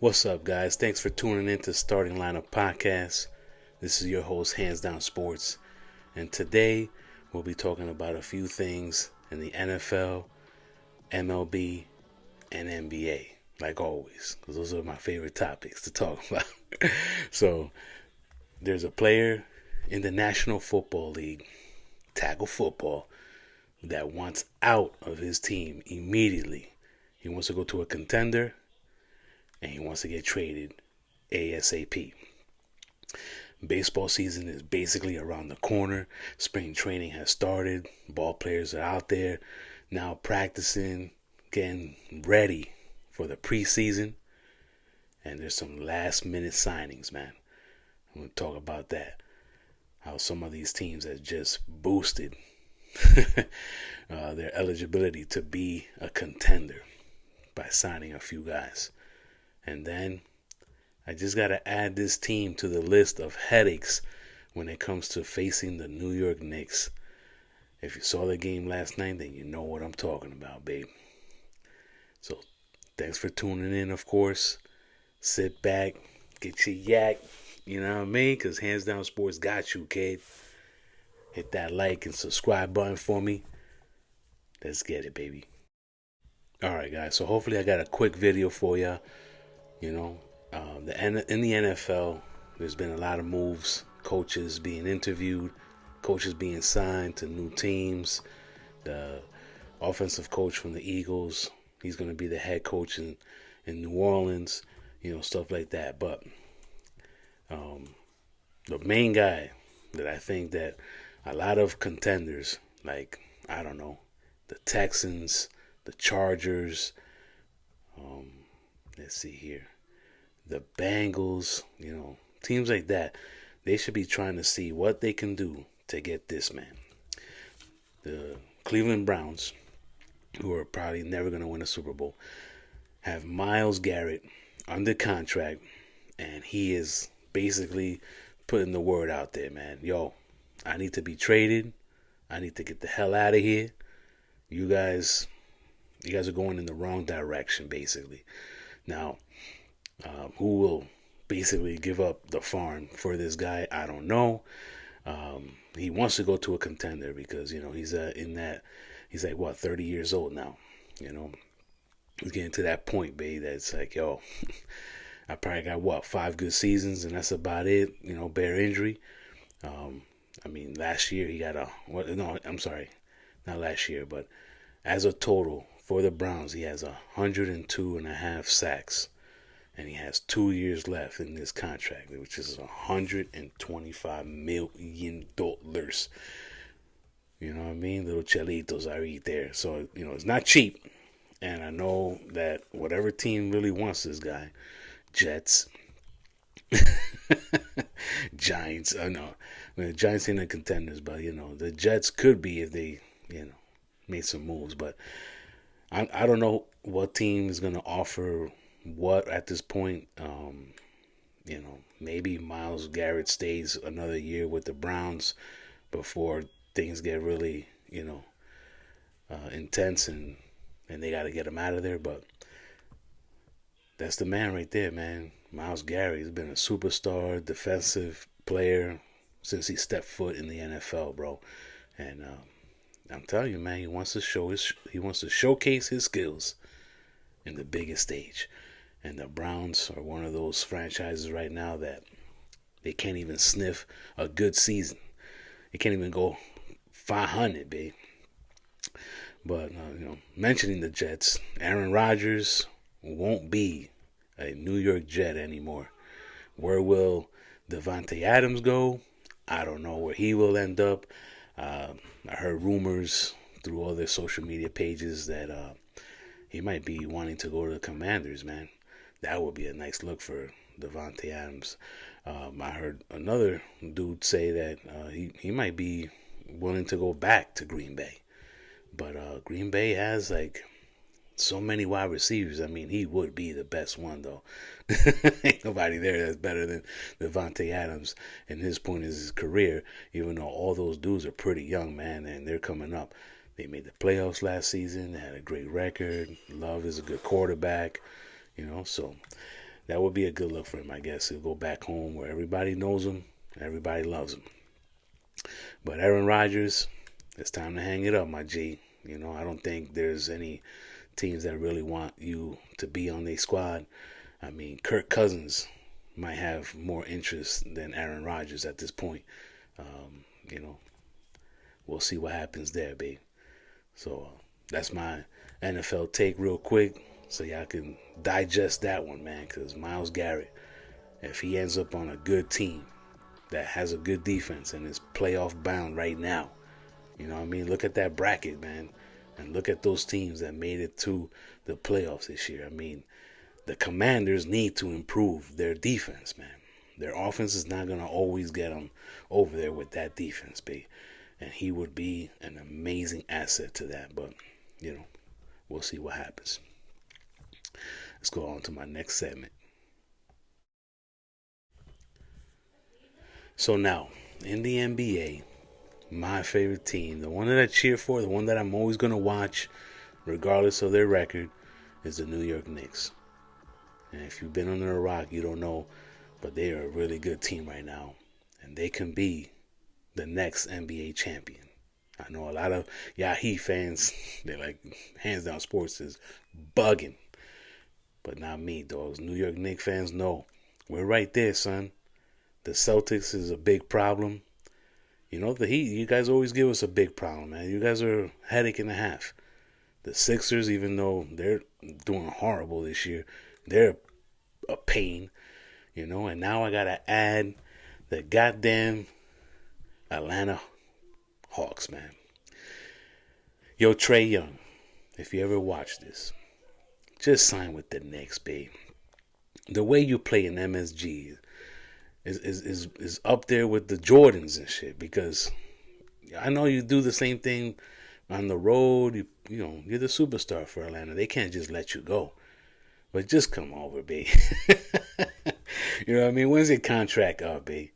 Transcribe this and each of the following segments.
What's up, guys? Thanks for tuning in to Starting Lineup Podcast. This is your host, Hands Down Sports, and today we'll be talking about a few things in the NFL, MLB, and NBA, like always, because those are my favorite topics to talk about. So, there's a player in the National Football League, tackle football, that wants out of his team immediately. He wants to go to a contender, and he wants to get traded ASAP. Baseball season is basically around the corner. Spring training has started. Ball players are out there now practicing, getting ready for the preseason. And there's some last minute signings, man. I'm going to talk about that. How some of these teams have just boosted their eligibility to be a contender by signing a few guys. And then I just got to add this team to the list of headaches when it comes to facing the New York Knicks. If you saw the game last night, then you know what I'm talking about, babe. So thanks for tuning in, of course. Sit back, get your yak, you know what I mean? Because Hands Down Sports got you, kid. Hit that like and subscribe button for me. Let's get it, baby. All right, guys. So hopefully I got a quick video for you. You know, in the NFL, there's been a lot of moves, coaches being interviewed, coaches being signed to new teams. The offensive coach from the Eagles, he's going to be the head coach in New Orleans, stuff like that. But the main guy that I think that a lot of contenders, like, I don't know, the Texans, the Chargers, let's see here, the Bengals, teams like that, they should be trying to see what they can do to get this man. The Cleveland Browns, who are probably never going to win a Super Bowl, have Myles Garrett under contract, and he is basically putting the word out there, man. Yo, I need to be traded. I need to get the hell out of here. You guys are going in the wrong direction, basically. Now, who will basically give up the farm for this guy? I don't know. He wants to go to a contender because he's he's like, what, 30 years old now. He's getting to that point, babe. That's like, yo, I probably got 5 good seasons, and that's about it. Bare injury. Last year he got not last year, but as a total for the Browns, he has 102.5 sacks. And he has 2 years left in this contract, which is $125 million. You know what I mean? Little chelitos are right there. So, it's not cheap. And I know that whatever team really wants this guy, Jets, Giants, the Giants ain't the contenders, but, the Jets could be if they, made some moves. But I don't know what team is going to offer what at this point. Maybe Myles Garrett stays another year with the Browns before things get really intense and they got to get him out of there. But that's the man right there, man. Myles Garrett has been a superstar defensive player since he stepped foot in the NFL, bro. And I'm telling you, man, he wants to showcase his skills in the biggest stage. And the Browns are one of those franchises right now that they can't even sniff a good season. They can't even go 500, babe. But, mentioning the Jets, Aaron Rodgers won't be a New York Jet anymore. Where will Davante Adams go? I don't know where he will end up. I heard rumors through all their social media pages that he might be wanting to go to the Commanders, man. That would be a nice look for Davante Adams. I heard another dude say that he might be willing to go back to Green Bay. But Green Bay has so many wide receivers. He would be the best one, though. Ain't nobody there that's better than Davante Adams in his point of his career, even though all those dudes are pretty young, man, and they're coming up. They made the playoffs last season. They had a great record. Love is a good quarterback. So that would be a good look for him, I guess. He'll go back home where everybody knows him, everybody loves him. But Aaron Rodgers, it's time to hang it up, my G. I don't think there's any teams that really want you to be on their squad. I mean, Kirk Cousins might have more interest than Aaron Rodgers at this point. You know, we'll see what happens there, babe. So that's my NFL take real quick so y'all can digest that one, man, because Myles Garrett, if he ends up on a good team that has a good defense and is playoff bound right now, you know what I mean? Look at that bracket, man, and look at those teams that made it to the playoffs this year. I mean, the Commanders need to improve their defense, man. Their offense is not going to always get them over there with that defense, babe. And he would be an amazing asset to that. But, we'll see what happens. Let's go on to my next segment. So now, in the NBA, my favorite team, the one that I cheer for, the one that I'm always going to watch, regardless of their record, is the New York Knicks. And if you've been under a rock, you don't know, but they are a really good team right now. And they can be the next NBA champion. I know a lot of Yahoo fans, they're like, hands down sports is bugging. But not me, dogs. New York Knicks fans know. We're right there, son. The Celtics is a big problem. The Heat, you guys always give us a big problem, man. You guys are a headache and a half. The Sixers, even though they're doing horrible this year, they're a pain, and now I got to add the goddamn Atlanta Hawks, man. Yo, Trae Young, if you ever watch this, just sign with the Knicks, babe. The way you play in MSG is up there with the Jordans and shit, because I know you do the same thing on the road. You're the superstar for Atlanta. They can't just let you go. But just come over, babe. You know what I mean? When's your contract up, babe?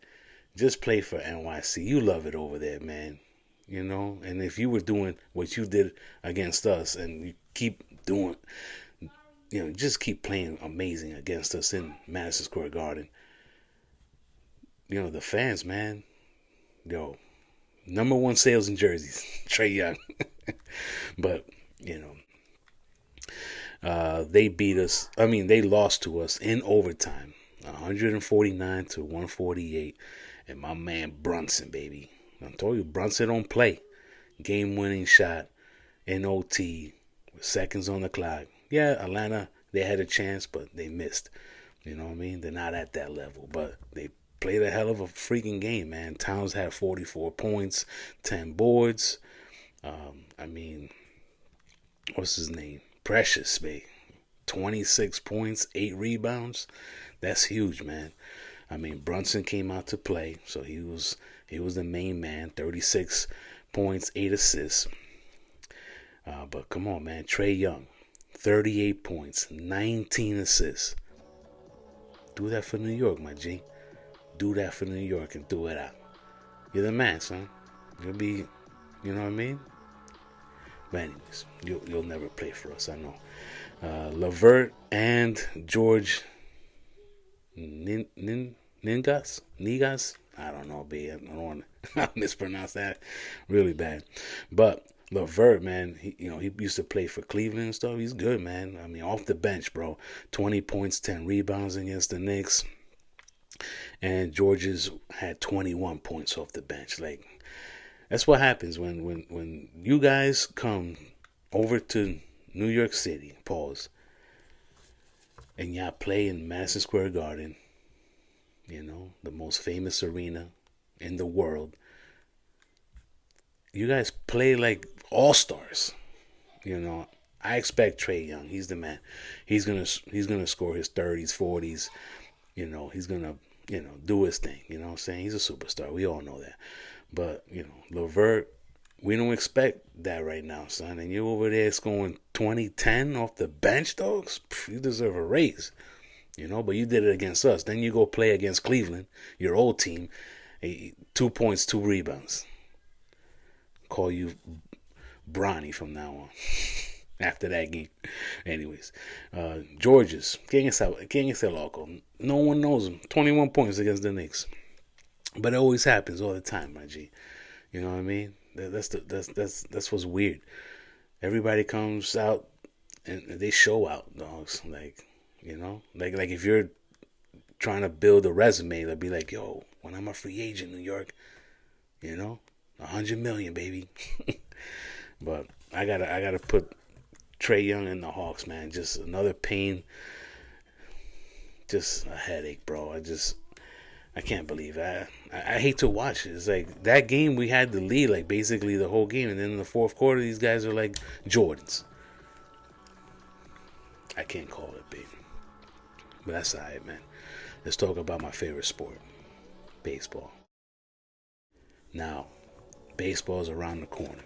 Just play for NYC. You love it over there, man. And if you were doing what you did against us and you keep doing, just keep playing amazing against us in Madison Square Garden. The fans, man. Yo, number one sales in jerseys, Trae Young. But, they beat us. I mean, they lost to us in overtime, 149-148. And my man Brunson, baby. I told you, Brunson don't play. Game-winning shot in OT with seconds on the clock. Yeah, Atlanta, they had a chance, but they missed. You know what I mean? They're not at that level, but they played a hell of a freaking game, man. Towns had 44 points, 10 boards. What's his name? Precious, babe. 26 points, 8 rebounds. That's huge, man. Brunson came out to play, so he was the main man. 36 points, 8 assists. But come on, man. Trae Young, 38 points, 19 assists. Do that for New York, my G. Do that for New York and do it out. You're the man, son. You'll be, you know what I mean? But anyways, you'll never play for us, I know. LeVert and George Nigas? I don't know, babe. I don't want to mispronounce that really bad. But LeVert, man, he used to play for Cleveland and stuff. He's good, man. Off the bench, bro. 20 points, 10 rebounds against the Knicks. And George's had 21 points off the bench. Like, that's what happens when you guys come over to New York City, and y'all play in Madison Square Garden, the most famous arena in the world. You guys play like all-stars. I expect Trae Young. He's the man. He's gonna score his 30s, 40s. He's gonna do his thing. You know what I'm saying? He's a superstar. We all know that. But LeVert, we don't expect that right now, son. And you over there scoring 20-10 off the bench, dogs. You deserve a raise. But you did it against us. Then you go play against Cleveland, your old team. 2 points, 2 rebounds. Call you Bronny from now on. after that game. Anyways, Georges, ¿quién es el loco? No one knows him. 21 points against the Knicks. But it always happens all the time, my G. You know what I mean? That's what's weird. Everybody comes out and they show out, dogs. Like, like if you're trying to build a resume, they'll be like, yo, when I'm a free agent in New York, 100 million, baby. But I gotta put Trae Young in the Hawks, man. Just another pain, just a headache, bro. I can't believe it. I hate to watch it. It's like that game we had the lead, like basically the whole game, and then in the fourth quarter, these guys are like Jordans. I can't call it, baby. But that's alright, man. Let's talk about my favorite sport, baseball. Now, baseball is around the corner.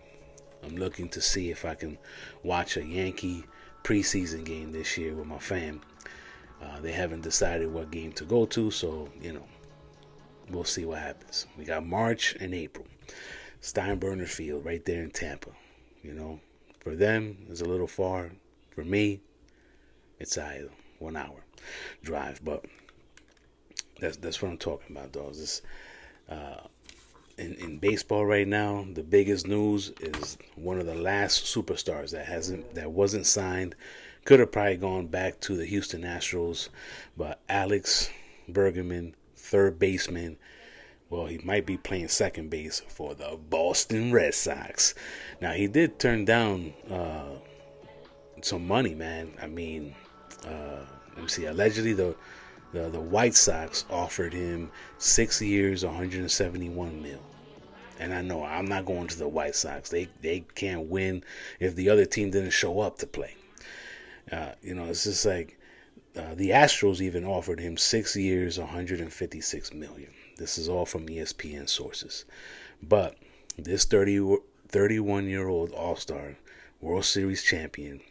I'm looking to see if I can watch a Yankee preseason game this year with my fam. They haven't decided what game to go to, so, we'll see what happens. We got March and April. Steinbrenner Field right there in Tampa. For them, it's a little far. For me, it's 1 hour drive, but that's what I'm talking about, dogs. In baseball right now, the biggest news is one of the last superstars that wasn't signed. Could have probably gone back to the Houston Astros, but Alex Bregman, third baseman, well, he might be playing second base for the Boston Red Sox. Now, he did turn down some money, man. I mean, let me see. Allegedly, the White Sox offered him 6 years, 171 mil. And I know I'm not going to the White Sox. They can't win if the other team didn't show up to play. It's just like the Astros even offered him 6 years, 156 million. This is all from ESPN sources. But this 31-year-old All-Star, World Series champion,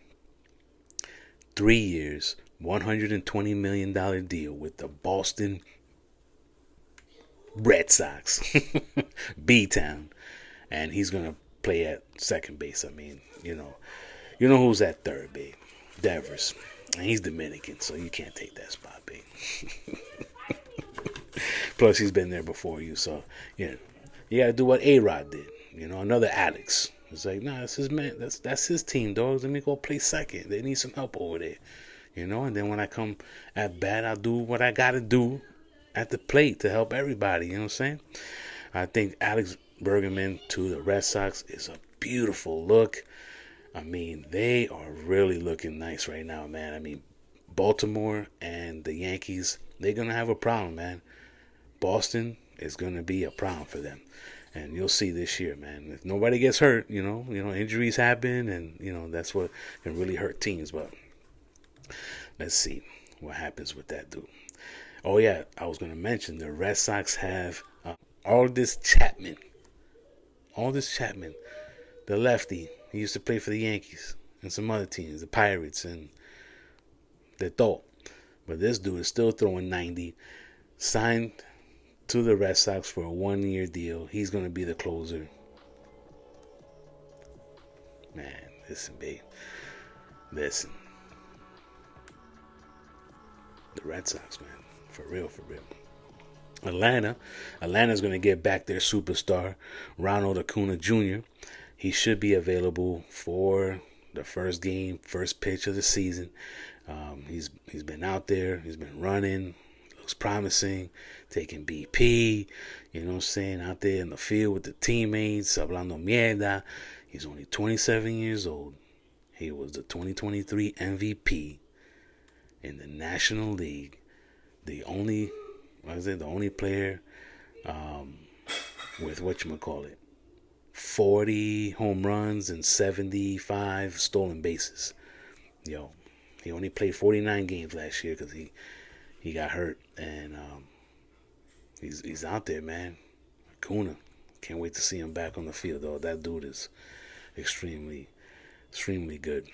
3 years, $120 million deal with the Boston Red Sox, B-Town, and he's gonna play at second base. I mean, you know who's at third, babe? Devers, and he's Dominican, so you can't take that spot, babe. Plus, he's been there before you, so you gotta do what A-Rod did. Another Alex. It's like, nah, that's his man. That's his team, dogs. Let me go play second. They need some help over there. And then when I come at bat, I'll do what I gotta do at the plate to help everybody. You know what I'm saying? I think Alex Bregman to the Red Sox is a beautiful look. I mean, they are really looking nice right now, man. I mean, Baltimore and the Yankees, they're going to have a problem, man. Boston is going to be a problem for them. And you'll see this year, man. If nobody gets hurt, injuries happen, and, that's what can really hurt teams. But let's see what happens with that dude. Oh, yeah, I was going to mention the Red Sox have Aldis Chapman. The lefty. He used to play for the Yankees and some other teams, the Pirates and the Thor. But this dude is still throwing 90. Signed to the Red Sox for a 1-year deal. He's going to be the closer. Man, listen, babe. Listen. The Red Sox, man. For real. Atlanta's going to get back their superstar, Ronald Acuná Jr. He should be available for the first pitch of the season. He's been out there. He's been running. Looks promising. Taking BP. You know what I'm saying? Out there in the field with the teammates. Hablando mierda. He's only 27 years old. He was the 2023 MVP in the National League. The only player with 40 home runs and 75 stolen bases. He only played 49 games last year because he got hurt, and he's out there, man. Acuna, can't wait to see him back on the field, though. That dude is extremely good.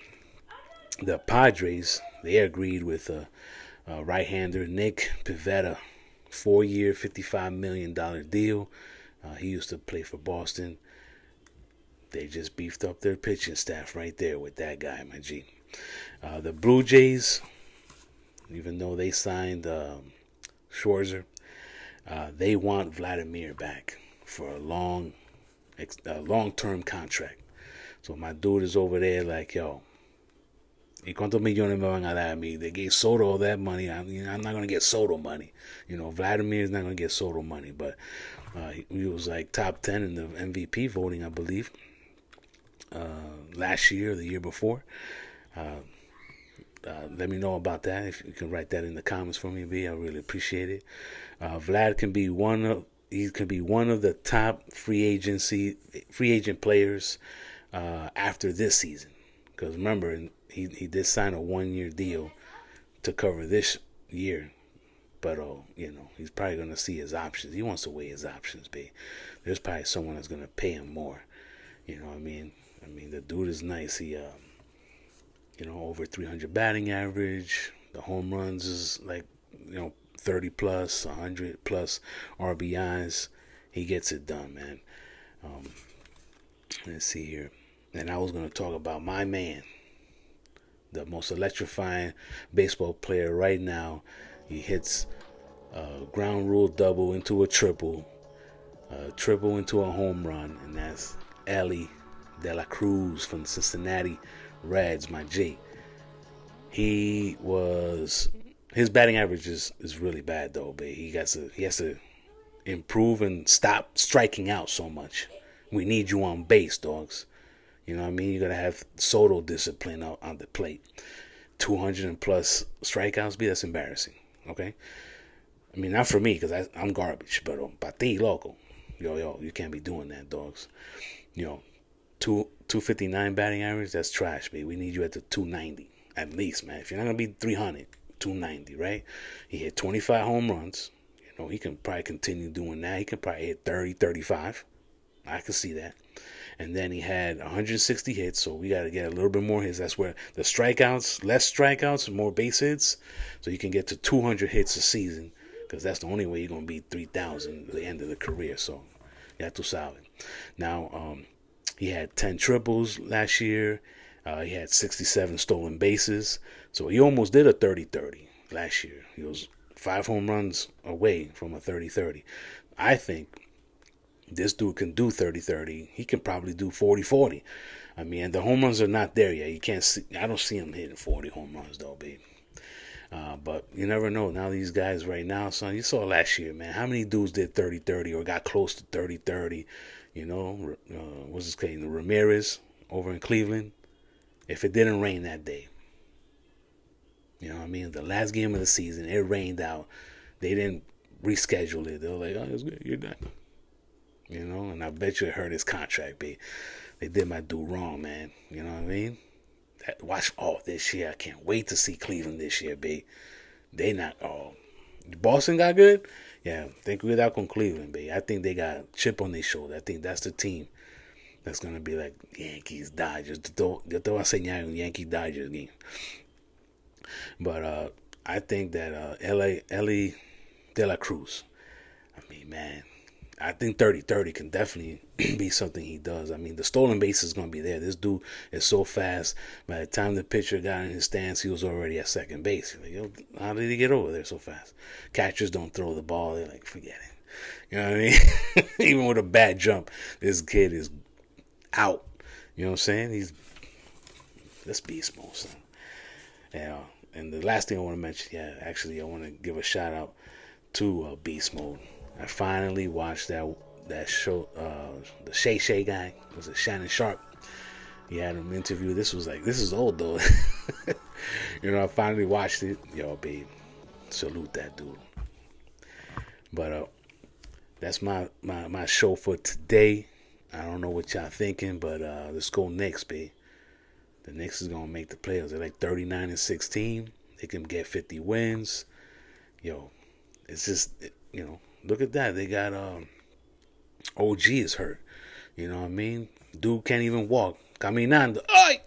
The Padres, they agreed with right-hander Nick Pivetta, 4-year, $55 million deal. He used to play for Boston. They just beefed up their pitching staff right there with that guy, my G. The Blue Jays, even though they signed Schwarzer, they want Vladimir back for a long-term contract. So my dude is over there like, yo, ¿y cuántos millones me van a dar a mí? They gave Soto all that money. I'm not going to get Soto money. Vladimir is not going to get Soto money. But he was like top 10 in the MVP voting, I believe, last year or the year before. Let me know about that. If you can write that in the comments for me, B, I really appreciate it. Vlad can be one of the top free agent players after this season. Because remember, he did sign a 1-year deal to cover this year. But he's probably gonna see his options. He wants to weigh his options, B. There's probably someone that's gonna pay him more. You know what I mean? The dude is nice. He over 300 batting average. The home runs is like 30 plus, 100 plus RBIs. He gets it done, man. Let's see here. And I was going to talk about my man, the most electrifying baseball player right now. He hits a ground rule double into a triple into a home run, and that's Ellie De La Cruz from the Cincinnati Reds, my G. His batting average is really bad though, but he has to improve and stop striking out so much. We need you on base, dogs. You know what I mean? You gotta have Soto discipline out on the plate. 200 and plus strikeouts, that's embarrassing. Okay, not for me because I'm garbage, but pa ti, loco, yo, you can't be doing that, dogs. 259 batting average, that's trash, baby. We need you at the 290 at least, man. If you're not gonna be 300, 290, right? He hit 25 home runs. He can probably continue doing that. He can probably hit 30, 35. I can see that. And then he had 160 hits, so we got to get a little bit more hits. That's where the strikeouts, less strikeouts, more base hits, so you can get to 200 hits a season, because that's the only way you're going to beat 3,000 at the end of the career. So, ya tu sabes. Now, he had 10 triples last year. He had 67 stolen bases. So he almost did a 30-30 last year. He was 5 home runs away from a 30-30. I think this dude can do 30-30. He can probably do 40-40. And the home runs are not there yet. You can't see. I don't see him hitting 40 home runs though, baby. But you never know. Now these guys right now, son, you saw last year, man. How many dudes did 30-30 or got close to 30-30? What's his name? Ramirez over in Cleveland. If it didn't rain that day. You know what I mean? The last game of the season, it rained out. They didn't reschedule it. They were like, oh, it's good. You're done. And I bet you it hurt his contract, babe. They did my dude wrong, man. You know what I mean? Watch this year. I can't wait to see Cleveland this year, babe. They not Boston got good? Yeah, think without con Cleveland, babe. I think they got a chip on their shoulder. I think that's the team that's going to be like Yankees, Dodgers. Yo te voy a enseñar un Yankees-Dodgers game. But I think that Ellie De La Cruz, man, I think 30-30 can definitely be something he does. The stolen base is going to be there. This dude is so fast. By the time the pitcher got in his stance, he was already at second base. Like, yo, how did he get over there so fast? Catchers don't throw the ball. They're like, forget it. You know what I mean? Even with a bad jump, this kid is out. You know what I'm saying? That's beast mode, son. Yeah. And the last thing I want to mention, I want to give a shout out to Beast Mode. I finally watched that show, the Shay Shay guy. Was it Shannon Sharp? He had him interview. This is old though. I finally watched it. Yo, babe, salute that dude. But that's my show for today. I don't know what y'all thinking, but let's go Knicks, babe. The Knicks is gonna make the playoffs. They're like 39-16. They can get 50 wins. Yo, it's just look at that. They got OG is hurt. You know what I mean? Dude can't even walk. Caminando. Ay!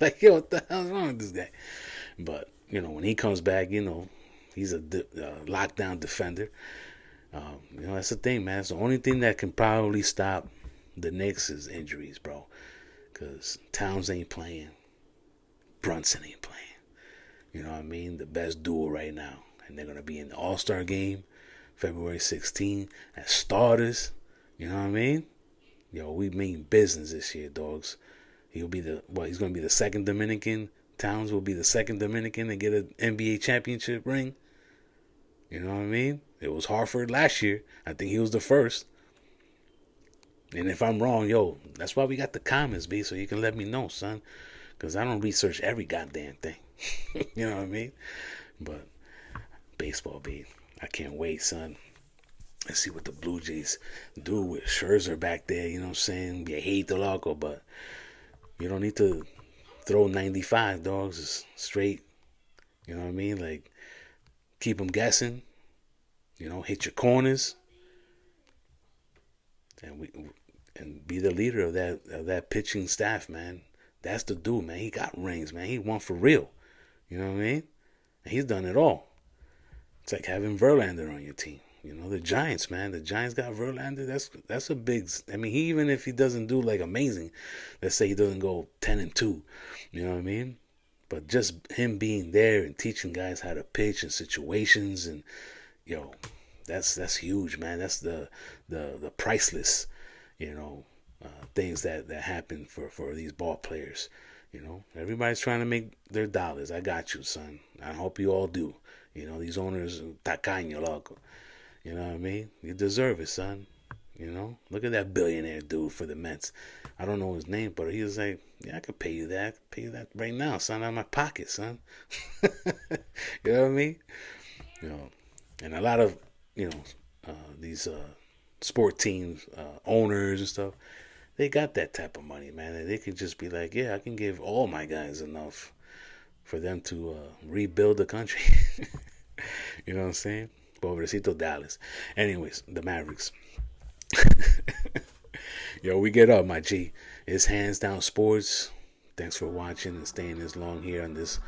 Like, yo, what the hell's wrong with this guy? But when he comes back, he's a lockdown defender. That's the thing, man. It's the only thing that can probably stop the Knicks is injuries, bro. Because Towns ain't playing. Brunson ain't playing. You know what I mean? The best duo right now. And they're going to be in the All-Star game February 16th as starters. You know what I mean? Yo, we mean business this year, dogs. He's going to be the second Dominican. Towns will be the second Dominican to get an NBA championship ring. You know what I mean? It was Hartford last year. I think he was the first. And if I'm wrong, yo, that's why we got the comments, B, so you can let me know, son. Because I don't research every goddamn thing. You know what I mean? But baseball, B, I can't wait, son. Let's see what the Blue Jays do with Scherzer back there. You know what I'm saying? You hate the loco, but you don't need to throw 95, dogs. It's straight. You know what I mean? Like, keep them guessing. You know, hit your corners. And be the leader of that pitching staff, man. That's the dude, man. He got rings, man. He won for real. You know what I mean? And he's done it all. It's like having Verlander on your team. You know, the Giants, man. The Giants got Verlander. That's a big. I mean, even if he doesn't do like amazing, let's say he doesn't go 10-2. You know what I mean? But just him being there and teaching guys how to pitch in situations, and yo, that's huge, man. That's the priceless, you know, things that happen for these ball players. You know, everybody's trying to make their dollars. I got you, son. I hope you all do. You know, these owners, tacaño, loco. You know what I mean? You deserve it, son. You know, look at that billionaire dude for the Mets. I don't know his name, but he was like, yeah, I could pay you that. I could pay you that right now, son, out of my pocket, son. You know what I mean? You know, and a lot of, you know, these sport teams, owners and stuff, they got that type of money, man. They can just be like, yeah, I can give all my guys enough for them to rebuild the country. You know what I'm saying? Pobrecito Dallas. Anyways, the Mavericks. Yo, we get up, my G. It's Hands Down Sports. Thanks for watching and staying this long here on this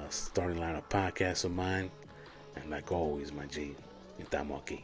starting lineup podcast of mine. And like always, my G, estamos aquí.